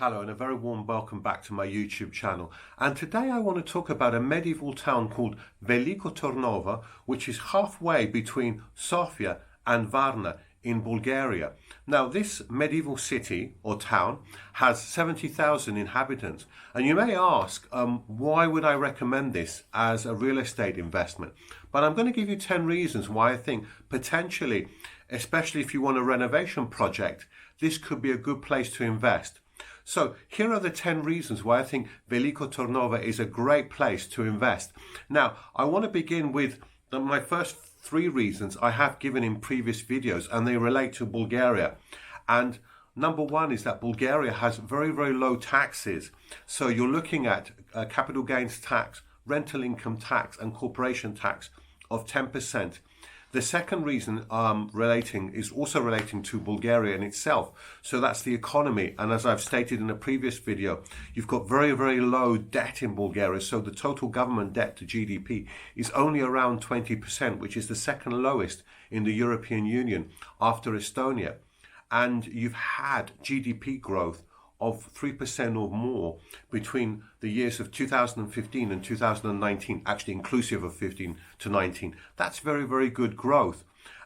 Hello and a very warm welcome back to my YouTube channel. And today I want to talk about a medieval town called Veliko Tarnovo, which is halfway between Sofia and Varna in Bulgaria. Now this medieval city or town has 70,000 inhabitants. And you may ask, why would I recommend this as a real estate investment? But I'm going to give you 10 reasons why I think potentially, especially if you want a renovation project, this could be a good place to invest. So here are the 10 reasons why I think Veliko Tarnovo is a great place to invest. Now, I want to begin with my first 3 reasons I have given in previous videos, and they relate to Bulgaria. And number 1 is that Bulgaria has very, very low taxes. So you're looking at capital gains tax, rental income tax, and corporation tax of 10%. The second reason is also relating to Bulgaria in itself. So that's the economy. And as I've stated in a previous video, you've got very, very low debt in Bulgaria. So the total government debt to GDP is only around 20%, which is the second lowest in the European Union after Estonia. And you've had GDP growth of 3% or more between the years of 2015 and 2019, actually inclusive of 15 to 19. That's very, very good growth.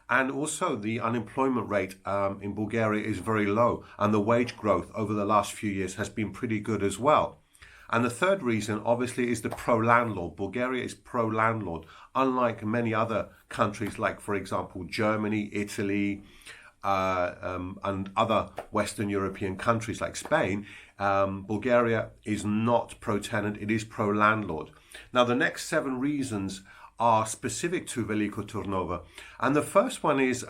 And also the unemployment rate in Bulgaria is very low, and the wage growth over the last few years has been pretty good as well. And the third reason, obviously, is the pro-landlord. Bulgaria is pro-landlord, unlike many other countries like, for example, Germany, Italy, and other Western European countries like Spain. Bulgaria is not pro-tenant, it is pro-landlord. Now, the next 7 reasons are specific to Veliko Tarnovo. And the first one is,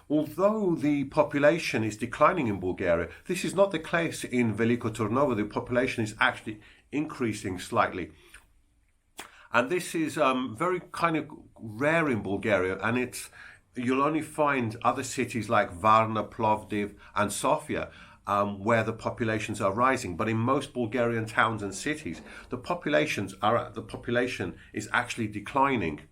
although the population is declining in Bulgaria, this is not the case in Veliko Tarnovo. The population is actually increasing slightly. And this is very kind of rare in Bulgaria, and you'll only find other cities like Varna, Plovdiv and Sofia where the populations are rising. But in most Bulgarian towns and cities, the population is actually declining.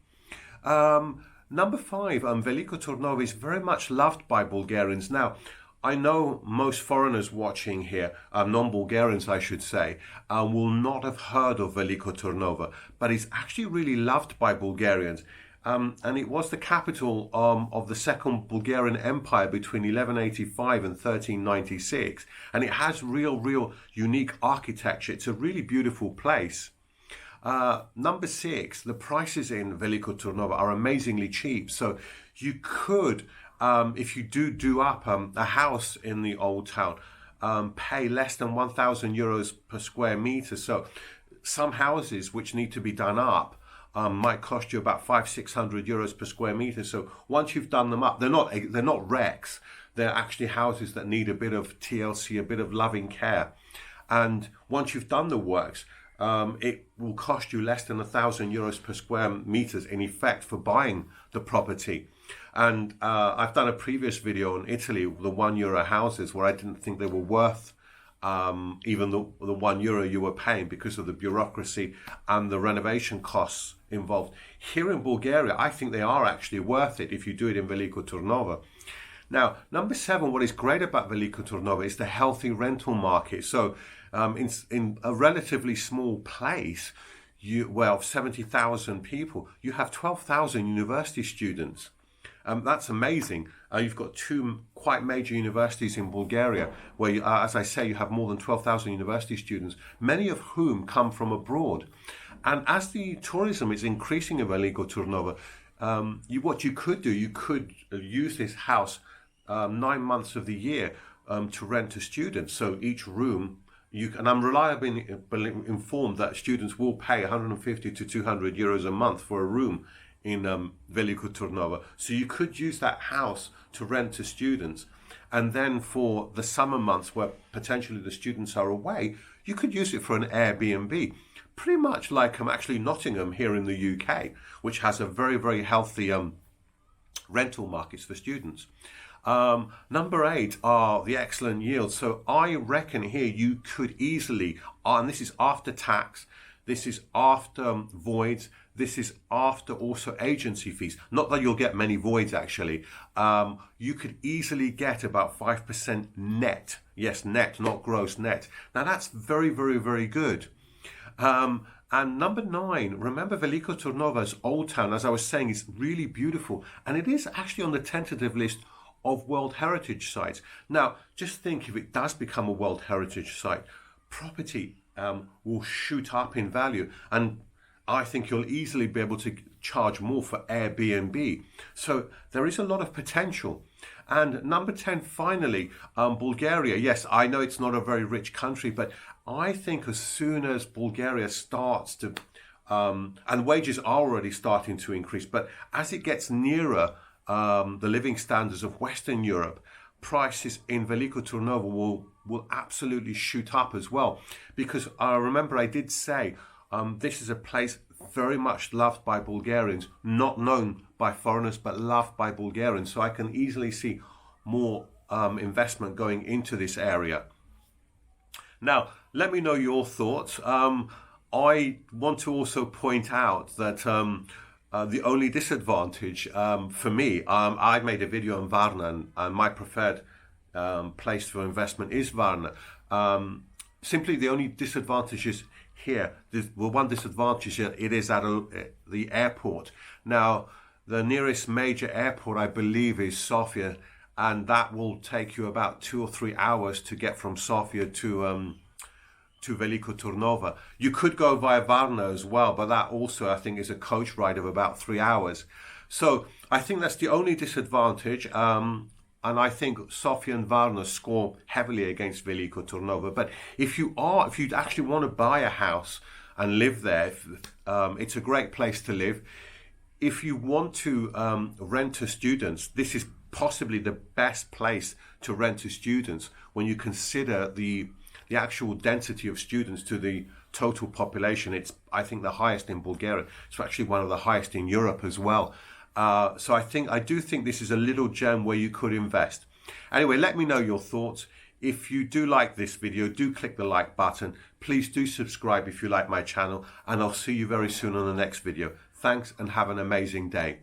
Number 5, Veliko Tarnovo is very much loved by Bulgarians. Now, I know most foreigners watching here, non-Bulgarians I should say, will not have heard of Veliko Tarnovo, but it's actually really loved by Bulgarians. And it was the capital of the Second Bulgarian Empire between 1185 and 1396. And it has real unique architecture. It's a really beautiful place. Number 6, the prices in Veliko Tarnovo are amazingly cheap. So you could, if you do up a house in the old town, pay less than 1,000 euros per square meter. So some houses which need to be done up might cost you about 500-600 euros per square meter. So once you've done them up, they're not wrecks. They're actually houses that need a bit of TLC, a bit of loving care. And once you've done the works, it will cost you less than 1,000 euros per square meters in effect for buying the property. And I've done a previous video on Italy, the €1 houses, where I didn't think they were worth even the €1 you were paying because of the bureaucracy and the renovation costs involved. Here in Bulgaria, I think they are actually worth it if you do it in Veliko Tarnovo. Now, number 7, what is great about Veliko Tarnovo is the healthy rental market. So in a relatively small place, of 70,000 people, you have 12,000 university students. That's amazing. You've got 2 quite major universities in Bulgaria where, as I say, you have more than 12,000 university students, many of whom come from abroad. And as the tourism is increasing in Veliko Tarnovo, what you could do, you could use this house 9 months of the year to rent to students. So each room, and I'm reliably informed that students will pay 150 to 200 euros a month for a room in Veliko Tarnovo. So you could use that house to rent to students. And then for the summer months where potentially the students are away, you could use it for an Airbnb. Pretty much like actually Nottingham here in the UK, which has a very, very healthy rental markets for students. Number 8 are the excellent yields. So I reckon here you could easily, and this is after tax, This is after voids. This is after also agency fees. Not that you'll get many voids actually. You could easily get about 5% net. Yes, net, not gross, net. Now that's very, very, very good. And number 9, remember Veliko Tarnovo's Old Town, as I was saying, is really beautiful. And it is actually on the tentative list of World Heritage Sites. Now, just think, if it does become a World Heritage Site, property will shoot up in value. And I think you'll easily be able to charge more for Airbnb. So there is a lot of potential. And number 10, finally, Bulgaria. Yes, I know it's not a very rich country, but I think as soon as Bulgaria starts to, and wages are already starting to increase, but as it gets nearer the living standards of Western Europe, prices in Veliko Tarnovo will absolutely shoot up as well. Because I remember I did say this is a place very much loved by Bulgarians, not known by foreigners, but loved by Bulgarians. So I can easily see more investment going into this area. Now, let me know your thoughts. I want to also point out that the only disadvantage for me, I made a video on Varna, and my preferred place for investment is Varna. Simply the only disadvantage is here. Well, one disadvantage is it is at the airport. Now, the nearest major airport, I believe, is Sofia, and that will take you about 2 or 3 hours to get from Sofia to Veliko Tarnovo. You could go via Varna as well, but that also, I think, is a coach ride of about 3 hours. So I think that's the only disadvantage. And I think Sofia and Varna score heavily against Veliko Tarnovo. But if you actually want to buy a house and live there, it's a great place to live. If you want to rent to students, this is possibly the best place to rent to students when you consider the actual density of students to the total population. It's, I think, the highest in Bulgaria. It's actually one of the highest in Europe as well. So I do think this is a little gem where you could invest. Anyway, let me know your thoughts. If you do like this video, do click the like button. Please do subscribe if you like my channel, and I'll see you very soon on the next video. Thanks, and have an amazing day.